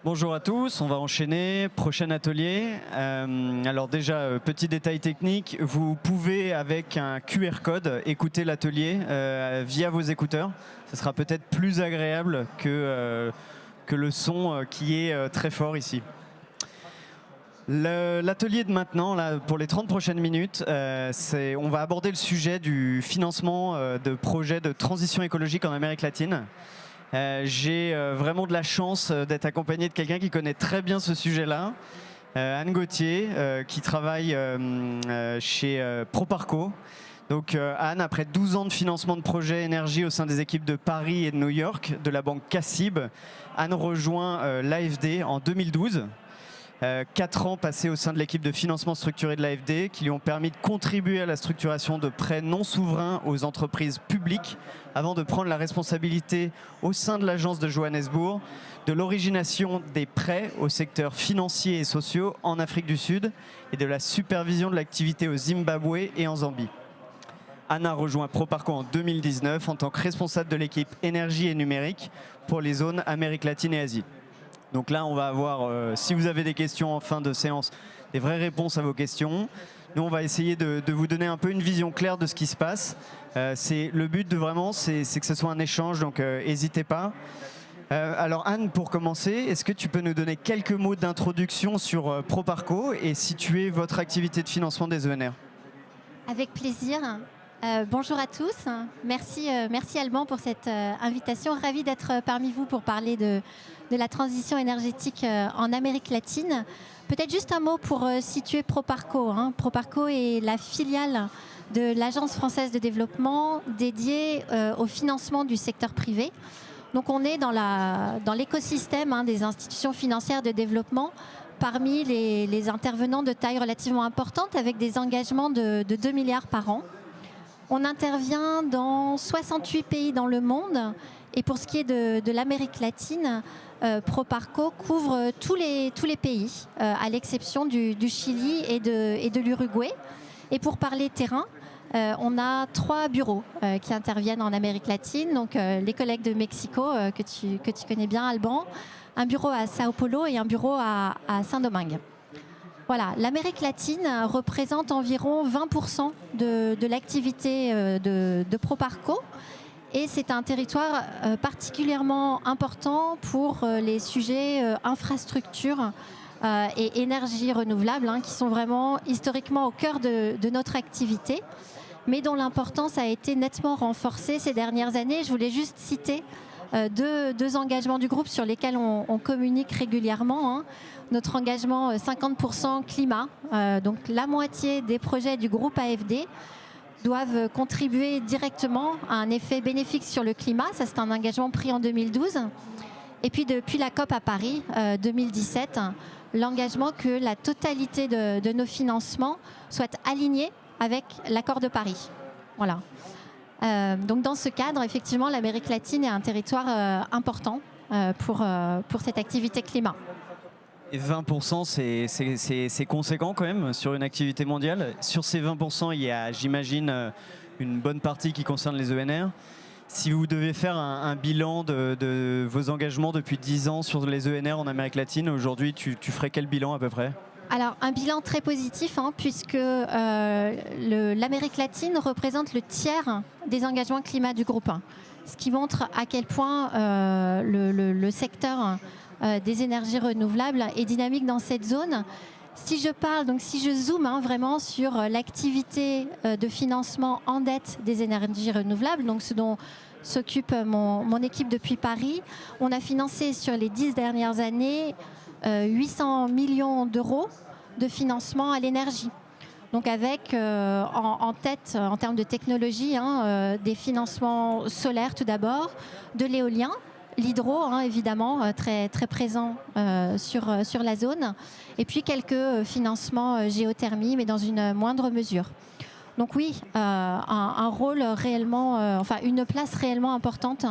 Bonjour à tous, on va enchaîner, prochain atelier. Alors déjà, petit détail technique, vous pouvez avec un QR code écouter l'atelier via vos écouteurs. Ce sera peut-être plus agréable que le son qui est très fort ici. L'atelier de maintenant, là, pour les 30 prochaines minutes, on va aborder le sujet du financement de projets de transition écologique en Amérique latine. J'ai vraiment de la chance d'être accompagné de quelqu'un qui connaît très bien ce sujet-là, Anne Gauthier, qui travaille chez Proparco. Donc Anne, après 12 ans de financement de projets énergie au sein des équipes de Paris et de New York, de la banque CACIB, Anne rejoint l'AFD en 2012. 4 ans passés au sein de l'équipe de financement structuré de l'AFD qui lui ont permis de contribuer à la structuration de prêts non souverains aux entreprises publiques avant de prendre la responsabilité au sein de l'agence de Johannesburg de l'origination des prêts au secteur financier et sociaux en Afrique du Sud et de la supervision de l'activité au Zimbabwe et en Zambie. Anna rejoint Proparco en 2019 en tant que responsable de l'équipe énergie et numérique pour les zones Amérique latine et Asie. Donc là, on va avoir, si vous avez des questions en fin de séance, des vraies réponses à vos questions. Nous, on va essayer de vous donner un peu une vision claire de ce qui se passe. Le but c'est que ce soit un échange, donc n'hésitez pas. Alors Anne, pour commencer, est-ce que tu peux nous donner quelques mots d'introduction sur Proparco et situer votre activité de financement des ENR? Avec plaisir. Bonjour à tous. Merci Alban pour cette invitation. Ravie d'être parmi vous pour parler de la transition énergétique en Amérique latine. Peut-être juste un mot pour situer Proparco. Proparco est la filiale de l'Agence française de développement dédiée au financement du secteur privé. Donc on est dans l'écosystème des institutions financières de développement parmi les intervenants de taille relativement importante avec des engagements de 2 milliards par an. On intervient dans 68 pays dans le monde et pour ce qui est de l'Amérique latine, Proparco couvre tous les pays, à l'exception du Chili et de l'Uruguay. Et pour parler terrain, on a 3 bureaux qui interviennent en Amérique latine, donc les collègues de Mexico que tu connais bien, Alban, un bureau à Sao Paulo et un bureau à Saint-Domingue. Voilà, l'Amérique latine représente environ 20% de l'activité de Proparco et c'est un territoire particulièrement important pour les sujets infrastructures et énergies renouvelables qui sont vraiment historiquement au cœur de notre activité, mais dont l'importance a été nettement renforcée ces dernières années. Je voulais juste citer deux engagements du groupe sur lesquels on communique régulièrement. Notre engagement 50% climat, donc la moitié des projets du groupe AFD doivent contribuer directement à un effet bénéfique sur le climat. Ça, c'est un engagement pris en 2012. Et puis depuis la COP à Paris 2017, l'engagement que la totalité de nos financements soit alignée avec l'accord de Paris. Voilà. Donc dans ce cadre, effectivement, l'Amérique latine est un territoire important pour cette activité climat. Et 20%, c'est conséquent quand même sur une activité mondiale. Sur ces 20%, il y a, j'imagine, une bonne partie qui concerne les ENR. Si vous devez faire un bilan de vos engagements depuis 10 ans sur les ENR en Amérique latine, aujourd'hui, tu ferais quel bilan à peu près ? Alors, un bilan très positif, puisque l'Amérique latine représente le tiers des engagements climat du groupe, ce qui montre à quel point le secteur des énergies renouvelables est dynamique dans cette zone. Si je zoome vraiment sur l'activité de financement en dette des énergies renouvelables, donc ce dont s'occupe mon équipe depuis Paris, on a financé sur les 10 dernières années 800 millions d'euros de financement à l'énergie. Donc avec en tête, en termes de technologie, des financements solaires tout d'abord, de l'éolien, l'hydro évidemment très, très présent sur la zone, et puis quelques financements géothermie, mais dans une moindre mesure. Donc oui, un rôle réellement, une place réellement importante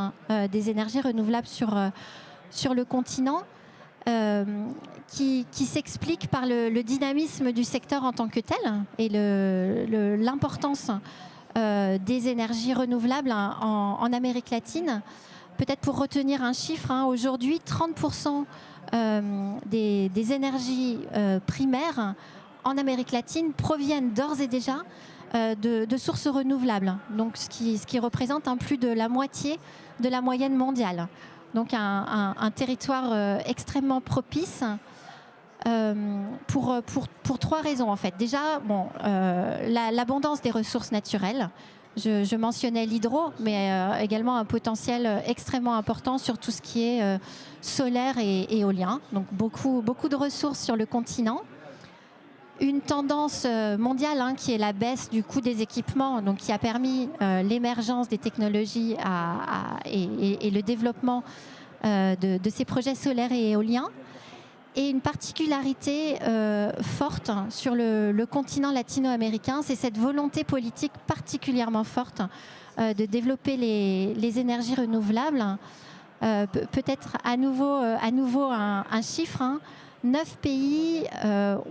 des énergies renouvelables sur le continent, qui s'explique par le dynamisme du secteur en tant que tel et l'importance des énergies renouvelables en Amérique latine. Peut-être pour retenir un chiffre, aujourd'hui 30% des énergies primaires en Amérique latine proviennent d'ores et déjà de sources renouvelables, donc ce qui représente plus de la moitié de la moyenne mondiale. Donc un territoire extrêmement propice pour trois raisons en fait. Déjà, l'abondance des ressources naturelles. Je mentionnais l'hydro, mais également un potentiel extrêmement important sur tout ce qui est solaire et éolien. Donc beaucoup de ressources sur le continent. Une tendance mondiale qui est la baisse du coût des équipements, donc qui a permis l'émergence des technologies et le développement de ces projets solaires et éoliens. Et une particularité forte sur le continent latino-américain, c'est cette volonté politique particulièrement forte de développer les énergies renouvelables. Peut-être à nouveau un chiffre. 9 pays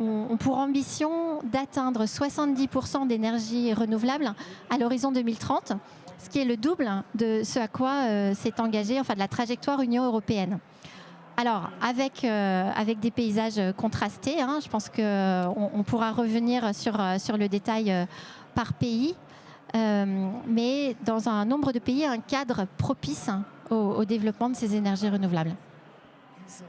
ont pour ambition d'atteindre 70% d'énergie renouvelable à l'horizon 2030, ce qui est le double de ce à quoi s'est engagée, de la trajectoire Union européenne. Alors, avec des paysages contrastés, je pense qu'on pourra revenir sur le détail par pays, mais dans un nombre de pays, un cadre propice au développement de ces énergies renouvelables.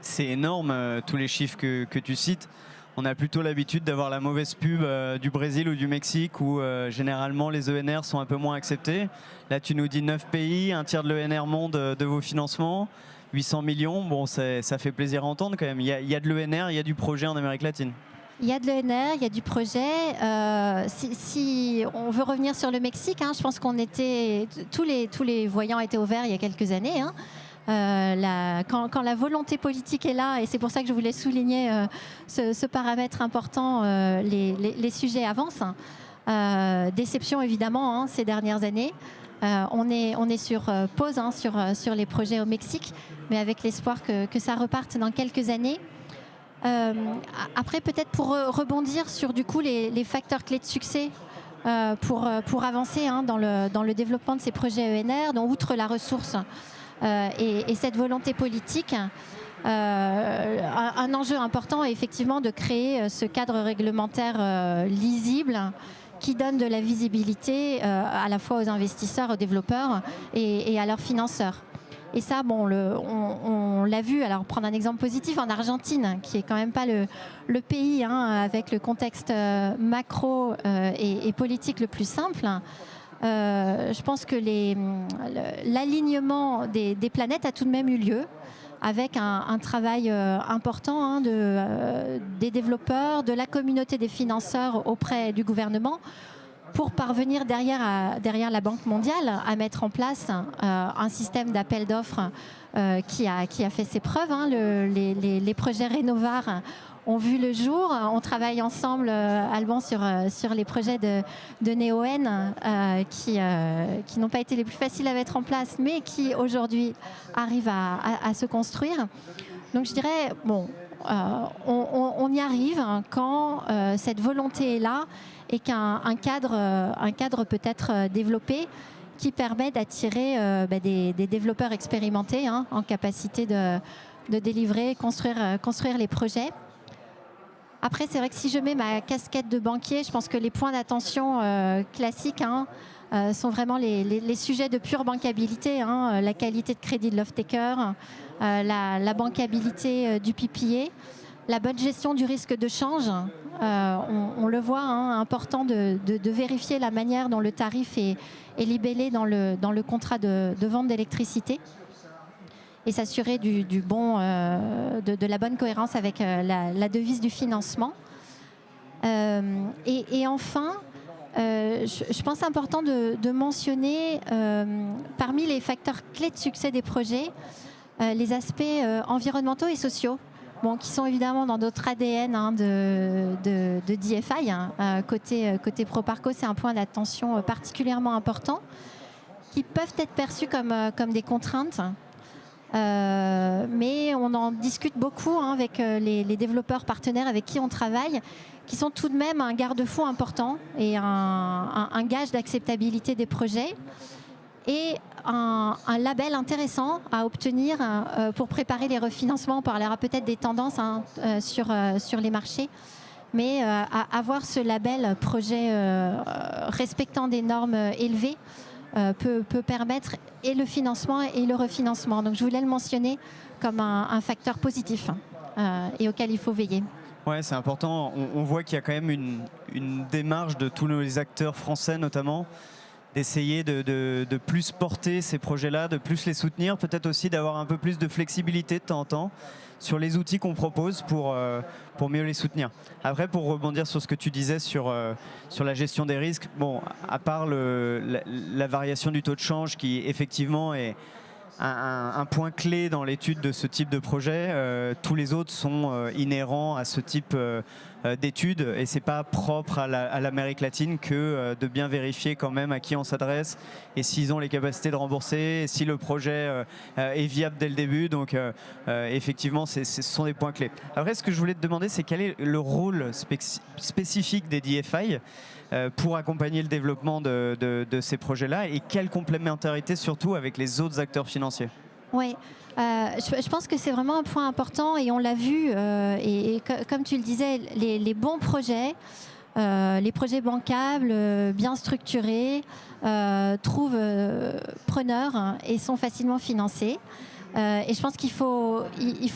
C'est énorme, tous les chiffres que tu cites. On a plutôt l'habitude d'avoir la mauvaise pub du Brésil ou du Mexique où généralement les ENR sont un peu moins acceptés. Là, tu nous dis 9 pays, un tiers de l'ENR monde de vos financements, 800 millions. Bon, ça fait plaisir à entendre quand même. Il y a de l'ENR, il y a du projet en Amérique latine. Il y a de l'ENR, il y a du projet. Si on veut revenir sur le Mexique, je pense qu'on était tous les voyants étaient au vert il y a quelques années. Quand la volonté politique est là, et c'est pour ça que je voulais souligner ce paramètre important, les sujets avancent. Déception évidemment ces dernières années. On est sur pause sur les projets au Mexique, mais avec l'espoir que ça reparte dans quelques années. Après, peut-être pour rebondir sur du coup les facteurs clés de succès pour avancer dans le développement de ces projets ENR, donc outre la ressource et cette volonté politique, un enjeu important est effectivement de créer ce cadre réglementaire lisible qui donne de la visibilité à la fois aux investisseurs, aux développeurs et à leurs financeurs. Et ça, on l'a vu, alors prendre un exemple positif en Argentine, qui est quand même pas le pays avec le contexte macro et politique le plus simple. Je pense que l'alignement des planètes a tout de même eu lieu, avec un travail important des développeurs, de la communauté des financeurs auprès du gouvernement, pour parvenir derrière la Banque mondiale à mettre en place un système d'appel d'offres qui a fait ses preuves. Les projets Rénovar ont vu le jour. On travaille ensemble, Alban, sur les projets de Neoen qui n'ont pas été les plus faciles à mettre en place, mais qui aujourd'hui arrivent à se construire. Donc je dirais, on y arrive quand cette volonté est là et qu'un cadre peut être développé qui permet d'attirer des développeurs expérimentés en capacité de délivrer, construire les projets. Après, c'est vrai que si je mets ma casquette de banquier, je pense que les points d'attention classiques sont vraiment les sujets de pure bankabilité, la qualité de crédit de l'off-taker, la bankabilité du PPA, la bonne gestion du risque de change. On le voit, important de vérifier la manière dont le tarif est libellé dans le contrat de vente d'électricité et s'assurer de la bonne cohérence avec la devise du financement. Et enfin, je pense important de mentionner parmi les facteurs clés de succès des projets les aspects environnementaux et sociaux. Qui sont évidemment dans notre ADN de DFI. Côté Proparco, c'est un point d'attention particulièrement important, qui peuvent être perçus comme des contraintes. Mais on en discute beaucoup avec les développeurs partenaires avec qui on travaille, qui sont tout de même un garde-fou important et un gage d'acceptabilité des projets. Et un label intéressant à obtenir pour préparer les refinancements. On parlera peut-être des tendances sur les marchés. Mais avoir ce label projet respectant des normes élevées peut permettre et le financement et le refinancement. Donc je voulais le mentionner comme un facteur positif et auquel il faut veiller. Ouais, c'est important. On voit qu'il y a quand même une démarche de tous les acteurs français notamment, d'essayer de plus porter ces projets-là, de plus les soutenir, peut-être aussi d'avoir un peu plus de flexibilité de temps en temps sur les outils qu'on propose pour mieux les soutenir. Après, pour rebondir sur ce que tu disais sur la gestion des risques, bon, à part la variation du taux de change qui effectivement est un point clé dans l'étude de ce type de projet, tous les autres sont inhérents à ce type d'études et c'est pas propre à l'Amérique latine que de bien vérifier quand même à qui on s'adresse et s'ils ont les capacités de rembourser, et si le projet est viable dès le début. Donc effectivement, ce sont des points clés. Après, ce que je voulais te demander, c'est quel est le rôle spécifique des DFI pour accompagner le développement de ces projets-là et quelle complémentarité surtout avec les autres acteurs financiers? Oui, je pense que c'est vraiment un point important et on l'a vu, comme tu le disais, les bons projets, les projets bancables, bien structurés, trouvent preneurs et sont facilement financés. Et je pense qu'il faut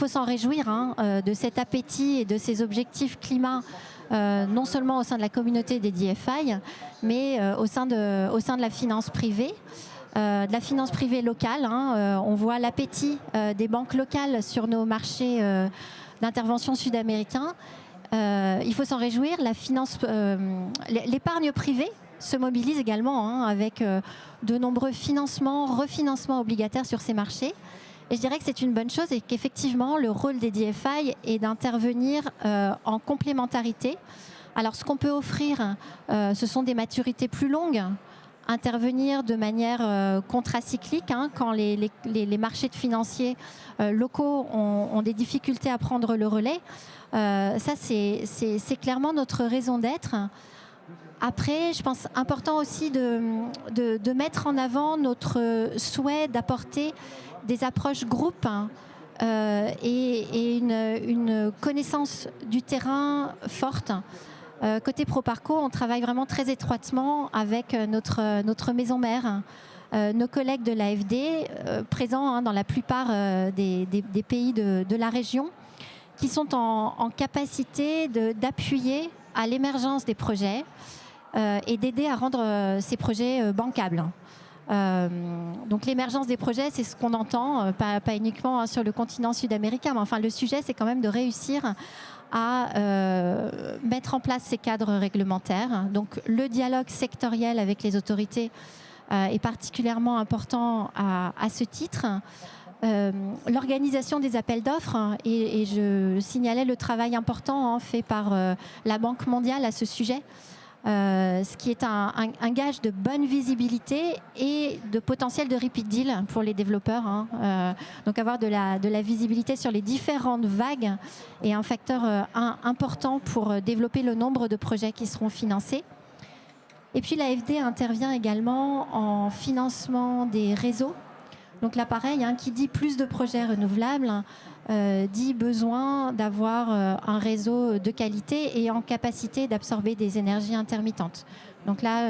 s'en réjouir de cet appétit et de ces objectifs climat, non seulement au sein de la communauté des DFI, mais au sein de la finance privée. De la finance privée locale. On voit l'appétit des banques locales sur nos marchés d'intervention sud-américains. Il faut s'en réjouir. L'épargne privée se mobilise également avec de nombreux financements, refinancements obligataires sur ces marchés. Et je dirais que c'est une bonne chose et qu'effectivement, le rôle des DFI est d'intervenir en complémentarité. Alors, ce qu'on peut offrir, ce sont des maturités plus longues, intervenir de manière contracyclique quand les marchés de financiers locaux ont des difficultés à prendre le relais. Ça, c'est clairement notre raison d'être. Après, je pense important aussi de mettre en avant notre souhait d'apporter des approches groupes et une connaissance du terrain forte. Côté Proparco, on travaille vraiment très étroitement avec notre maison mère, nos collègues de l'AFD, présents dans la plupart des pays de la région, qui sont en capacité d'appuyer à l'émergence des projets et d'aider à rendre ces projets bancables. Donc l'émergence des projets, c'est ce qu'on entend, pas uniquement sur le continent sud-américain, mais enfin le sujet, c'est quand même de réussir à mettre en place ces cadres réglementaires. Donc le dialogue sectoriel avec les autorités est particulièrement important à ce titre. L'organisation des appels d'offres, et je signalais le travail important fait par la Banque mondiale à ce sujet, ce qui est un gage de bonne visibilité et de potentiel de repeat deal pour les développeurs. Donc avoir de la visibilité sur les différentes vagues est un facteur important pour développer le nombre de projets qui seront financés. Et puis l'AFD intervient également en financement des réseaux. Donc là, pareil, qui dit plus de projets renouvelables, dit besoin d'avoir un réseau de qualité et en capacité d'absorber des énergies intermittentes. Donc là,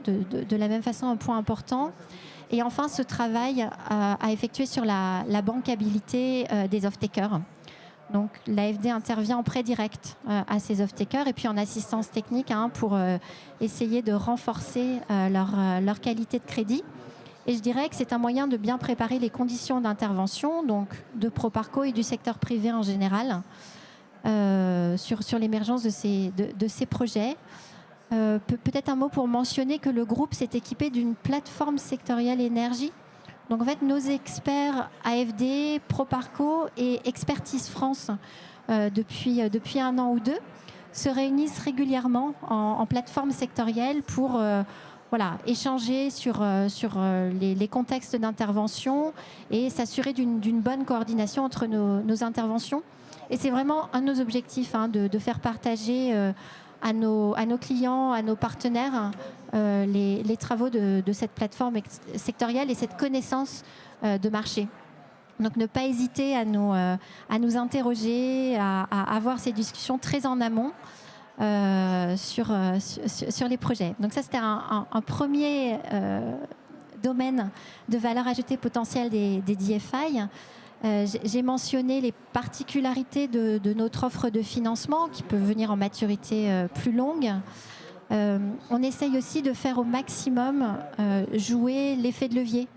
de la même façon, un point important. Et enfin, ce travail à effectuer sur la bankabilité des off-takers. Donc l'AFD intervient en prêt direct à ces off-takers et puis en assistance technique pour essayer de renforcer leur qualité de crédit. Et je dirais que c'est un moyen de bien préparer les conditions d'intervention, donc de Proparco et du secteur privé en général, sur l'émergence de ces projets. Peut-être un mot pour mentionner que le groupe s'est équipé d'une plateforme sectorielle énergie. Donc en fait, nos experts AFD, Proparco et Expertise France, depuis un an ou deux, se réunissent régulièrement en plateforme sectorielle pour échanger sur les contextes d'intervention et s'assurer d'une bonne coordination entre nos interventions. Et c'est vraiment un de nos objectifs, de faire partager à nos clients, à nos partenaires, les travaux de cette plateforme sectorielle et cette connaissance de marché. Donc ne pas hésiter à nous interroger, à avoir ces discussions très en amont sur les projets. Donc ça, c'était un premier domaine de valeur ajoutée potentielle des DFI. J'ai mentionné les particularités de notre offre de financement qui peut venir en maturité plus longue. On essaye aussi de faire au maximum jouer l'effet de levier.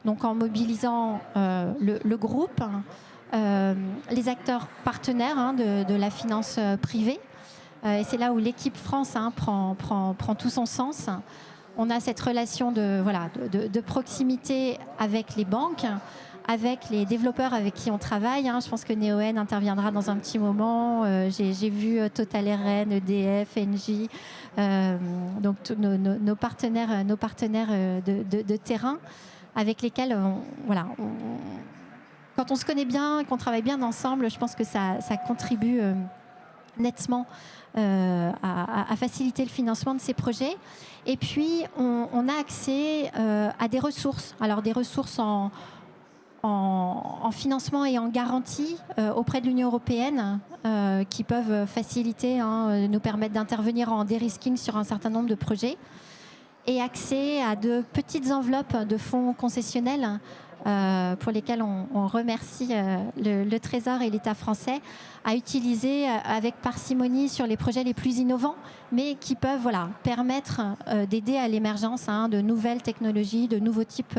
Donc en mobilisant le groupe, les acteurs partenaires de la finance privée. Et c'est là où l'équipe France prend tout son sens. On a cette relation de proximité avec les banques, avec les développeurs avec qui on travaille. Je pense que Neoen interviendra dans un petit moment. J'ai vu Total RN, EDF, Engie, donc nos partenaires de terrain avec lesquels, quand on se connaît bien, qu'on travaille bien ensemble, je pense que ça contribue nettement à faciliter le financement de ces projets. Et puis, on a accès à des ressources. Alors, des ressources en financement et en garantie auprès de l'Union européenne qui peuvent faciliter, nous permettre d'intervenir en dérisking sur un certain nombre de projets. Et accès à de petites enveloppes de fonds concessionnels pour lesquels on remercie le Trésor et l'État français à utiliser avec parcimonie sur les projets les plus innovants, mais qui peuvent permettre d'aider à l'émergence de nouvelles technologies, de nouveaux types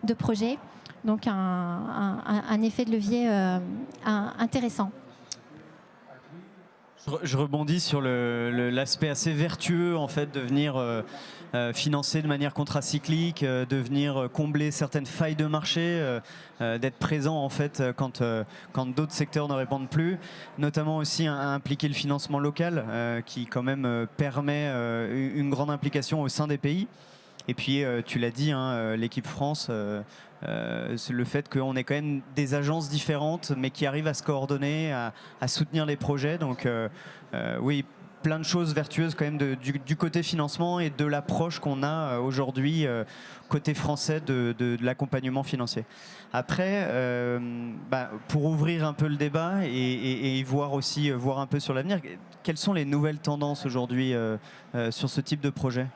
de projets. Donc un effet de levier intéressant. Je rebondis sur l'aspect assez vertueux en fait de venir financer de manière contracyclique, de venir combler certaines failles de marché, d'être présent en fait quand d'autres secteurs ne répondent plus, notamment aussi à impliquer le financement local qui quand même permet une grande implication au sein des pays. Et puis tu l'as dit, l'équipe France, le fait qu'on ait quand même des agences différentes mais qui arrivent à se coordonner, à soutenir les projets. Donc oui, plein de choses vertueuses quand même du côté financement et de l'approche qu'on a aujourd'hui côté français de l'accompagnement financier. Après, pour ouvrir un peu le débat et voir un peu sur l'avenir, quelles sont les nouvelles tendances aujourd'hui sur ce type de projet ?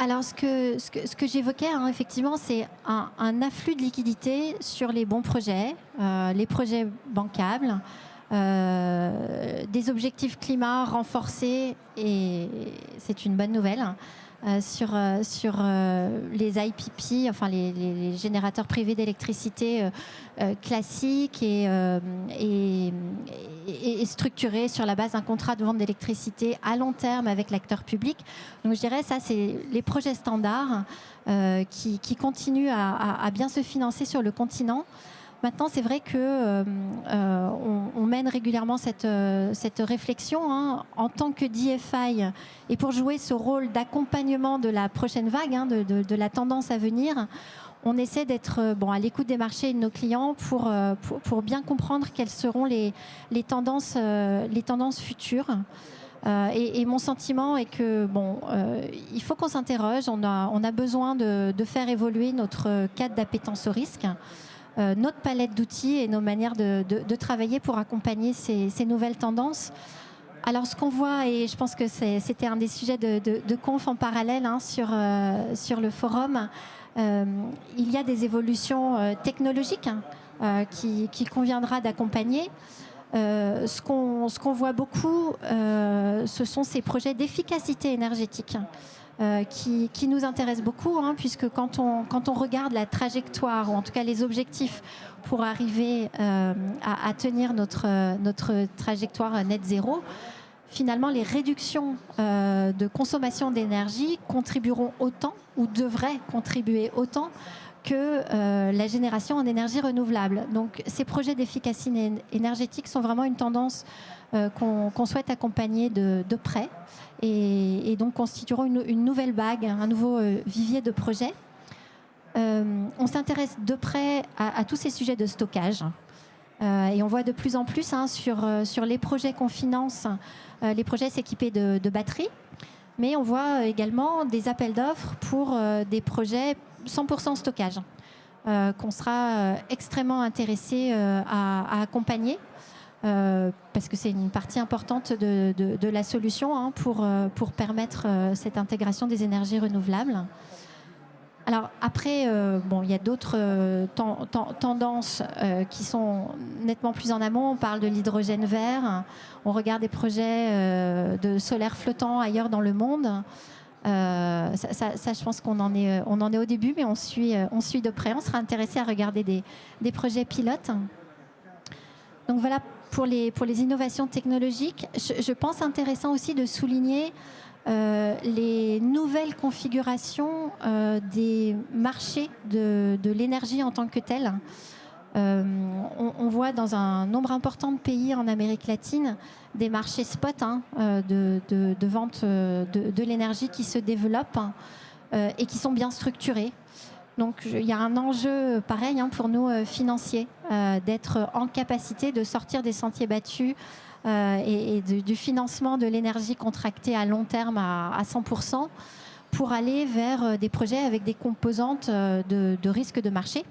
Alors, ce que j'évoquais, effectivement, c'est un afflux de liquidités sur les bons projets, les projets bancables, des objectifs climat renforcés, et c'est une bonne nouvelle, sur les IPP, enfin les générateurs privés d'électricité classiques et structurés sur la base d'un contrat de vente d'électricité à long terme avec l'acteur public. Donc je dirais ça, c'est les projets standards qui continuent à bien se financer sur le continent. Maintenant, c'est vrai que on mène régulièrement cette réflexion en tant que DFI et pour jouer ce rôle d'accompagnement de la prochaine vague, de la tendance à venir. On essaie d'être à l'écoute des marchés et de nos clients pour bien comprendre quelles seront les tendances futures. Et mon sentiment est que il faut qu'on s'interroge. On a besoin de faire évoluer notre cadre d'appétence au risque. Notre palette d'outils et nos manières de travailler pour accompagner ces nouvelles tendances. Alors ce qu'on voit, et je pense que c'était un des sujets de conf en parallèle sur le forum, il y a des évolutions technologiques qui conviendra d'accompagner. Ce qu'on voit beaucoup, ce sont ces projets d'efficacité énergétique. Qui nous intéresse beaucoup, puisque quand on regarde la trajectoire, ou en tout cas les objectifs pour arriver à tenir notre trajectoire net zéro, finalement les réductions de consommation d'énergie contribueront autant, ou devraient contribuer autant, que la génération en énergie renouvelable. Donc ces projets d'efficacité énergétique sont vraiment une tendance qu'on souhaite accompagner de près et donc constitueront une nouvelle vague, un nouveau vivier de projets. On s'intéresse de près à tous ces sujets de stockage Et on voit de plus en plus sur les projets qu'on finance, les projets s'équiper de batteries. Mais on voit également des appels d'offres pour des projets 100% stockage, qu'on sera extrêmement intéressé à accompagner, parce que c'est une partie importante de la solution pour permettre cette intégration des énergies renouvelables. Alors après, il y a d'autres tendances qui sont nettement plus en amont. On parle de l'hydrogène vert, on regarde des projets de solaire flottant ailleurs dans le monde. Ça, je pense qu'on en est au début, mais on suit de près. On sera intéressé à regarder des projets pilotes. Donc voilà pour les innovations technologiques. Je pense intéressant aussi de souligner les nouvelles configurations des marchés de l'énergie en tant que tel. On voit dans un nombre important de pays en Amérique latine des marchés spot de vente de l'énergie qui se développent et qui sont bien structurés. Donc il y a un enjeu pareil pour nous financiers, d'être en capacité de sortir des sentiers battus et du financement de l'énergie contractée à long terme à 100% pour aller vers des projets avec des composantes de risque de marché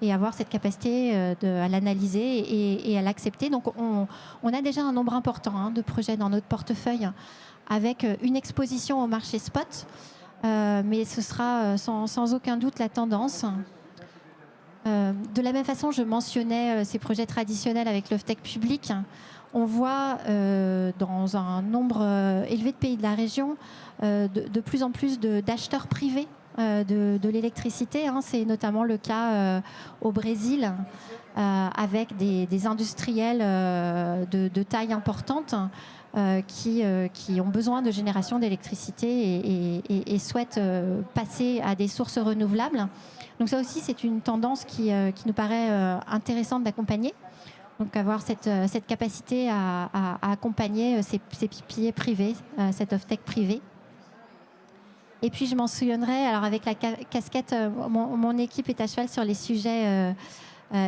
et avoir cette capacité à l'analyser et à l'accepter. Donc on a déjà un nombre important de projets dans notre portefeuille avec une exposition au marché spot, mais ce sera sans aucun doute la tendance. De la même façon, je mentionnais ces projets traditionnels avec l'off-tech public. On voit dans un nombre élevé de pays de la région de plus en plus d'acheteurs privés de l'électricité. C'est notamment le cas au Brésil avec des industriels de taille importante qui ont besoin de génération d'électricité et souhaitent passer à des sources renouvelables. Donc ça aussi, c'est une tendance qui nous paraît intéressante d'accompagner. Donc avoir cette capacité à accompagner ces piliers privés, cette off-tech privée. Et puis je m'en souviendrai, alors avec la casquette, mon équipe est à cheval sur les sujets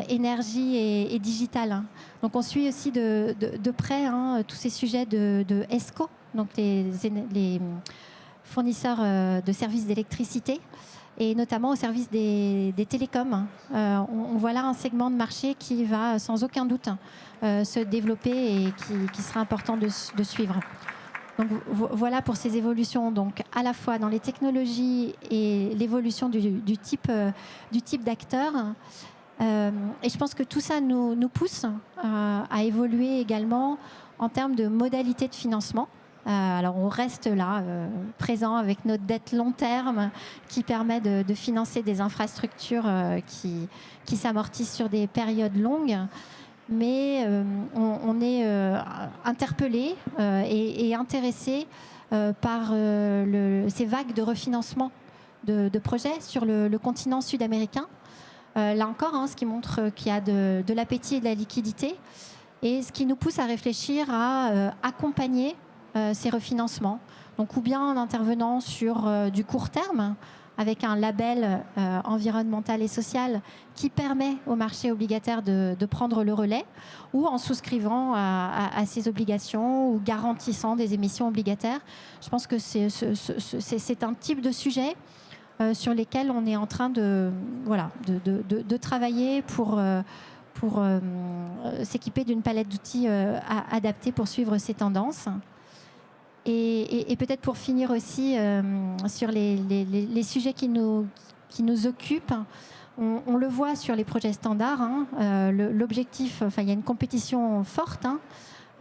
énergie et digital. Donc on suit aussi de près tous ces sujets de ESCO, donc les fournisseurs de services d'électricité, et notamment au service des télécoms. On voit là un segment de marché qui va sans aucun doute se développer et qui sera important de suivre. Donc voilà pour ces évolutions, donc à la fois dans les technologies et l'évolution du type d'acteurs. Et je pense que tout ça nous pousse à évoluer également en termes de modalités de financement. Alors on reste là, présent avec notre dette long terme qui permet de financer des infrastructures qui s'amortissent sur des périodes longues. Mais on est interpellé et intéressé par ces vagues de refinancement de projets sur le continent sud-américain. Là encore, ce qui montre qu'il y a de l'appétit et de la liquidité, et ce qui nous pousse à réfléchir à accompagner ces refinancements. Donc, ou bien en intervenant sur du court terme, avec un label environnemental et social qui permet au marché obligataire de prendre le relais, ou en souscrivant à ces obligations ou garantissant des émissions obligataires. Je pense que c'est un type de sujet sur lesquels on est en train de travailler pour s'équiper d'une palette d'outils adaptés pour suivre ces tendances. Et peut-être pour finir aussi sur les sujets qui nous occupent, on le voit sur les projets standards. L'objectif, il y a une compétition forte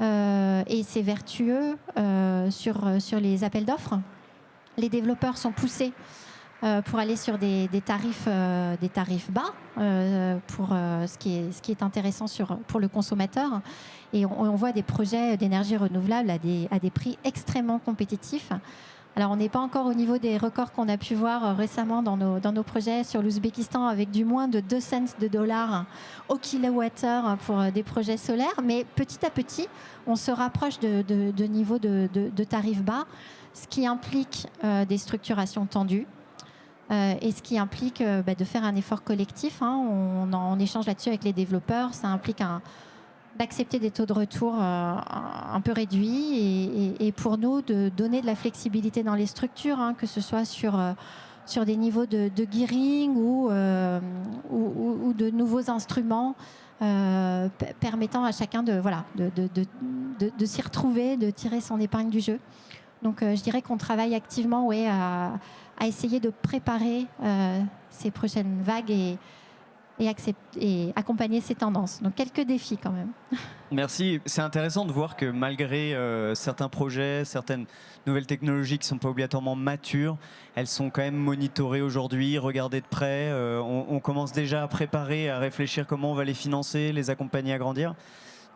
et c'est vertueux sur les appels d'offres. Les développeurs sont poussés pour aller sur des tarifs bas pour ce qui est intéressant pour le consommateur. Et on voit des projets d'énergie renouvelable à des prix extrêmement compétitifs. Alors on n'est pas encore au niveau des records qu'on a pu voir récemment dans nos projets sur l'Ouzbékistan avec du moins de 2 cents de dollars au kilowattheure pour des projets solaires. Mais petit à petit, on se rapproche de niveaux de tarifs bas, ce qui implique des structurations tendues. et ce qui implique de faire un effort collectif. Hein. On échange là-dessus avec les développeurs. Ça implique d'accepter des taux de retour un peu réduits et pour nous de donner de la flexibilité dans les structures, hein, que ce soit sur des niveaux de gearing ou de nouveaux instruments permettant à chacun de s'y retrouver, de tirer son épingle du jeu. Donc je dirais qu'on travaille activement à essayer de préparer ces prochaines vagues et accompagner ces tendances. Donc quelques défis quand même. Merci. C'est intéressant de voir que malgré certains projets, certaines nouvelles technologies qui ne sont pas obligatoirement matures, elles sont quand même monitorées aujourd'hui, regardées de près. On commence déjà à préparer, à réfléchir comment on va les financer, les accompagner à grandir.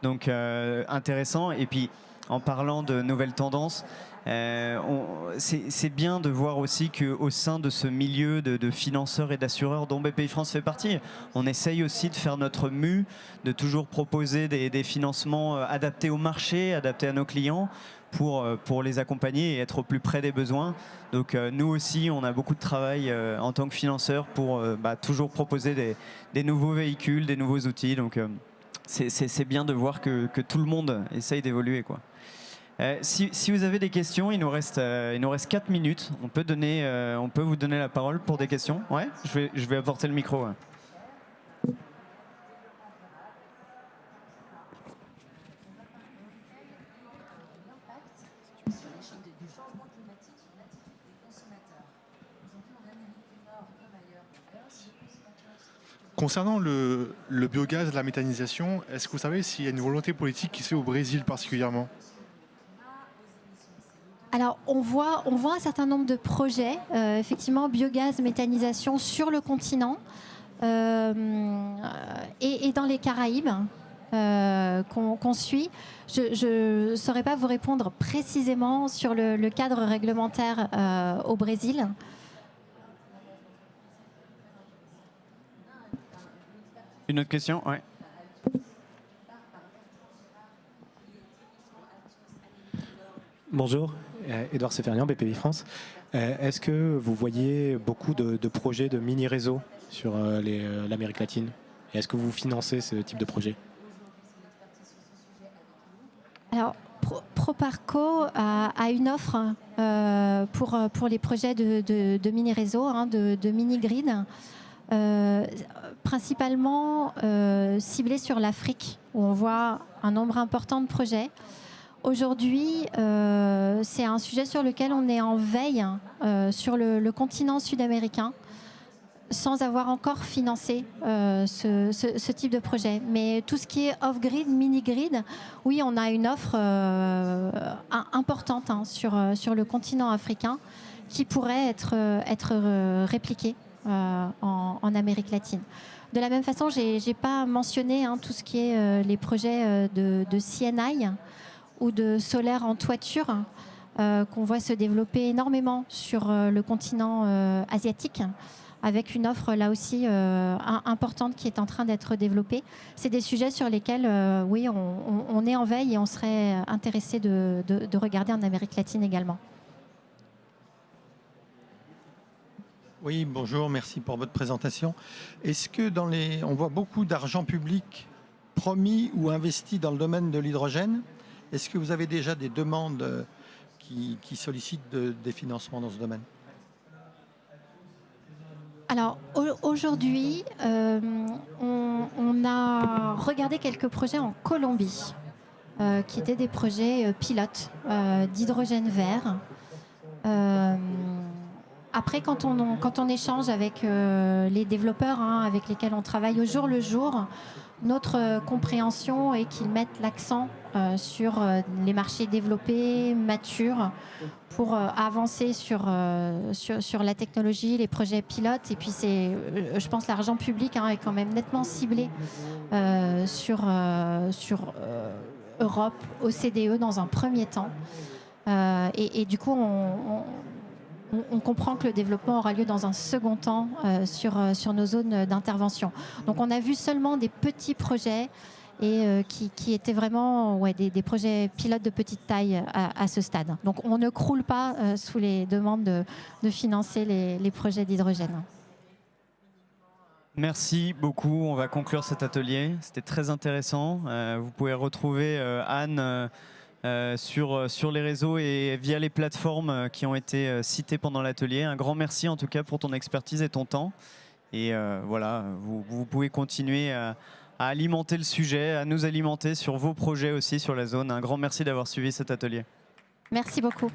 Donc intéressant. Et puis en parlant de nouvelles tendances, c'est bien de voir aussi qu'au sein de ce milieu de financeurs et d'assureurs dont BPI-France fait partie, on essaye aussi de faire notre mue, de toujours proposer des financements adaptés au marché, adaptés à nos clients pour les accompagner et être au plus près des besoins. Donc nous aussi, on a beaucoup de travail en tant que financeurs pour toujours proposer des nouveaux véhicules, des nouveaux outils. Donc c'est bien de voir que tout le monde essaye d'évoluer, quoi. Si vous avez des questions, il nous reste 4 minutes. On peut vous donner la parole pour des questions. Ouais, je vais apporter le micro. Ouais. Concernant le biogaz, la méthanisation, est-ce que vous savez s'il y a une volonté politique qui se fait au Brésil particulièrement ? Alors, on voit un certain nombre de projets, effectivement, biogaz, méthanisation sur le continent et dans les Caraïbes qu'on suit. Je ne saurais pas vous répondre précisément sur le cadre réglementaire au Brésil. Une autre question ? Ouais. Bonjour, Edouard Sefernian, BPI France. Est-ce que vous voyez beaucoup de projets de mini-réseaux sur l'Amérique latine ? Et est-ce que vous financez ce type de projet ? Alors, Proparco a une offre pour les projets de mini-réseaux, hein, de mini-grid, principalement ciblés sur l'Afrique, où on voit un nombre important de projets. Aujourd'hui, c'est un sujet sur lequel on est en veille sur le continent sud-américain, sans avoir encore financé ce type de projet. Mais tout ce qui est off-grid, mini-grid, oui, on a une offre importante sur le continent africain qui pourrait être répliquée en Amérique latine. De la même façon, je n'ai pas mentionné tout ce qui est les projets de CNI, ou de solaire en toiture qu'on voit se développer énormément sur le continent asiatique, avec une offre là aussi importante qui est en train d'être développée. C'est des sujets sur lesquels, oui, on est en veille et on serait intéressé de regarder en Amérique latine également. Oui, bonjour, merci pour votre présentation. Est-ce que on voit beaucoup d'argent public promis ou investi dans le domaine de l'hydrogène ? Est-ce que vous avez déjà des demandes qui sollicitent des financements dans ce domaine ? Alors aujourd'hui, on a regardé quelques projets en Colombie, qui étaient des projets pilotes d'hydrogène vert. Après, quand on échange avec les développeurs avec lesquels on travaille au jour le jour, notre compréhension est qu'ils mettent l'accent sur les marchés développés, matures, pour avancer sur la technologie, les projets pilotes. Et puis, je pense que l'argent public est quand même nettement ciblé sur Europe, OCDE dans un premier temps. Et du coup, on comprend que le développement aura lieu dans un second temps sur nos zones d'intervention. Donc on a vu seulement des petits projets et qui étaient vraiment des projets pilotes de petite taille à ce stade. Donc on ne croule pas sous les demandes de financer les projets d'hydrogène. Merci beaucoup. On va conclure cet atelier. C'était très intéressant. Vous pouvez retrouver Anne sur les réseaux et via les plateformes qui ont été citées pendant l'atelier. Un grand merci en tout cas pour ton expertise et ton temps. Et voilà, vous pouvez continuer à alimenter le sujet, à nous alimenter sur vos projets aussi sur la zone. Un grand merci d'avoir suivi cet atelier. Merci beaucoup.